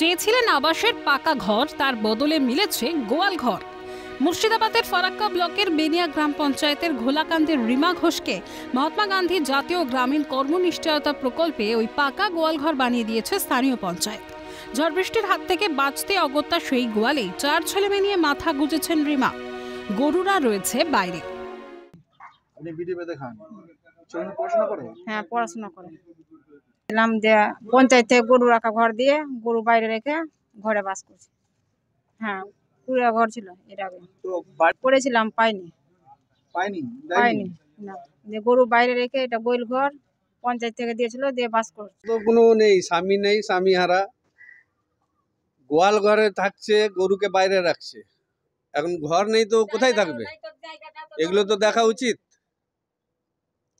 চেয়েছিলেন আবাসের পাকা ঘর, তার বদলে মিলেছে গোয়াল ঘর। মুর্শিদাবাদের ফারাক্কা ব্লকের বেনিয়া গ্রাম পঞ্চায়েতের ঘোলাকান্দের রিমা ঘোষকে মহাত্মা গান্ধী জাতীয় গ্রামীণ কর্মনিশ্চয়তা প্রকল্পে ওই পাকা গোয়াল ঘর বানিয়ে দিয়েছে স্থানীয় পঞ্চায়েত। ঝড় বৃষ্টির হাত থেকে বাঁচতে অগত্যা সেই গোয়ালেই 4 ছেলেমেয়ে নিয়ে মাথা গুঁজেছেন রিমা। গরুরা রয়েছে বাইরে। হ্যাঁ, পড়াশোনা করে এলাম যে পঞ্চায়েত থেকে গরু রাখা ঘর দিয়ে গরু বাইরে রেখে ঘরে বাস করছি। হ্যাঁ, কুড়া ঘর ছিল এর আগে করেছিলাম, পাইনি না। যে গরু বাইরে রেখে এটা গোয়াল ঘর পঞ্চায়েত থেকে দিয়েছিল, দিয়ে বাস করছে। তো কোনো নেই, স্বামী নেই, স্বামী হারা, গোয়াল ঘরে থাকছে, গরুকে বাইরে রাখছে। এখন ঘর নেই তো কোথায় থাকবে? এগুলো তো দেখা উচিত,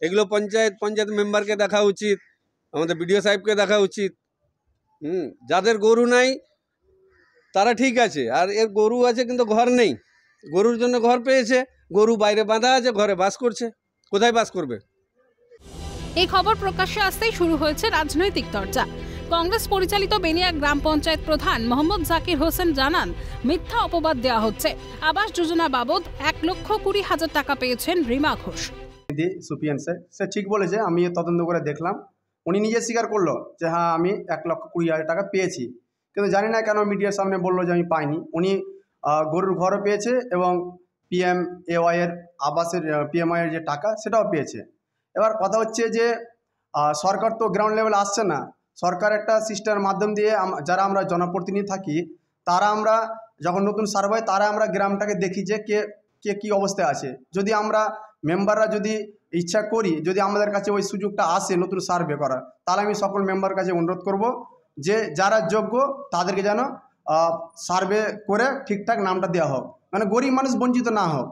এগুলো পঞ্চায়েত মেম্বারকে দেখা উচিত, আমাদের বিডিও সাহেবকে দেখা উচিত। যাদের গরু নাই তারা ঠিক আছে, আর এর গরু আছে কিন্তু ঘর নেই। গরুর জন্য ঘর পেয়েছে, গরু বাইরে বাঁধা আছে, ঘরে বাস করছে। কোথায় বাস করবে? এই খবর প্রকাশ্যে আসতেই শুরু হয়েছে রাজনৈতিক চর্চা। কংগ্রেস পরিচালিত বেনিয়া গ্রাম পঞ্চায়েত প্রধান মোহাম্মদ জাকির হোসেন জানান, মিথ্যা অপবাদ দেওয়া হচ্ছে। আবাস যোজনা বাবদ 1,20,000 টাকা পেয়েছেন রিমা ঘোষ। সুপিয়ান স্যার ঠিক বলেছে, আমি তদন্ত করে দেখলাম। উনি নিজে স্বীকার করলো যে হ্যাঁ আমি 1,20,000 টাকা পেয়েছি, কিন্তু জানি না কেন মিডিয়ার সামনে বললো যে আমি পাইনি। উনি গরুর ঘরও পেয়েছে এবং PMAY এর আবাসের PMAY এর যে টাকা সেটাও পেয়েছে। এবার কথা হচ্ছে যে সরকার তো গ্রাউন্ড লেভেলে আসছে না। সরকার একটা সিস্টেমের মাধ্যম দিয়ে যারা আমরা জনপ্রতিনিধি থাকি, তারা আমরা যখন নতুন সার্ভে হয় তারা আমরা গ্রামটাকে দেখি যে কে কী অবস্থায় আছে। যদি আমরা মেম্বাররা যদি ইচ্ছা করি, যদি আমাদের কাছে ওই সুযোগটা আসে নতুন সার্ভে করার, তাহলে আমি সকল মেম্বারের কাছে অনুরোধ করব যে যারা যোগ্য তাদেরকে যেন সার্ভে করে ঠিকঠাক নামটা দেওয়া হোক, মানে গরিব মানুষ বঞ্চিত না হোক।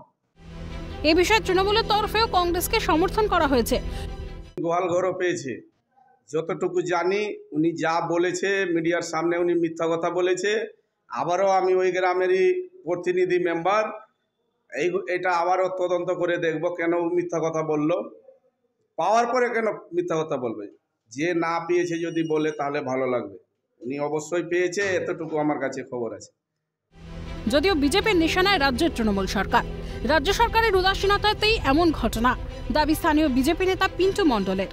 এ বিষয়ে তৃণমূলের তরফেও কংগ্রেসকে সমর্থন করা হয়েছে। গোয়াল ঘরও পেয়েছে, যতটুকু জানি উনি যা বলেছে মিডিয়ার সামনে উনি মিথ্যা কথা বলেছে। আবারও আমি ওই গ্রামেরই প্রতিনিধি মেম্বার, এটা আবারও তদন্ত করে দেখব কেন মিথ্যা কথা বলল, পাওয়ার পরে কেন মিথ্যা কথা বলবে। যে না পেয়েছে যদি বলে তাহলে ভালো লাগবে। উনি অবশ্যই পেয়েছে, এতটুকু আমার কাছে খবর আছে। যদিও বিজেপির নিশানায় রাজ্যের তৃণমূল সরকার, রাজ্য সরকারের উদাসীনতাতেই এমন ঘটনা, দাবি স্থানীয় বিজেপি নেতা পিন্টু মণ্ডলের।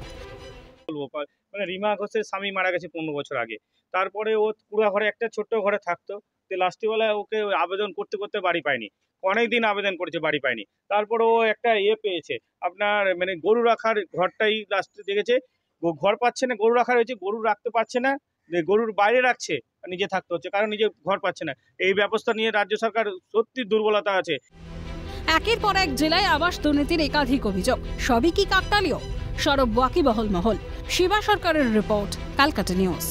মানে রিমা ঘোষের স্বামী মারা গেছে 15 বছর আগে, তারপরে ও কুড়া ঘরে একটা ছোট্ট ঘরে থাকতো। তো লাস্টবেলায় ওকে আবেদন করতে করতে বাড়ি পায়নি, অনেকদিন আবেদন করেছে বাড়ি পায়নি। তারপর ও একটা পেয়েছে, আপনার মানে গরু রাখার ঘরটাই লাস্টে দেখেছে, ঘর পাচ্ছে না, গরু রাখার হয়েছে, গরু রাখতে পারছে না, গরুর বাইরে রাখছে, নিজে থাকতে হচ্ছে কারণ নিজে ঘর পাচ্ছে না। এই ব্যবস্থা নিয়ে রাজ্য সরকার সত্যি দুর্বলতা আছে। একের পর এক জেলায় আবাস দুর্নীতির একাধিক অভিযোগ, সবই কি কাকতালীয়? সরব ওয়াকিবহল মহল। শিবা সরকারের রিপোর্ট, ক্যালকাটা নিউজ।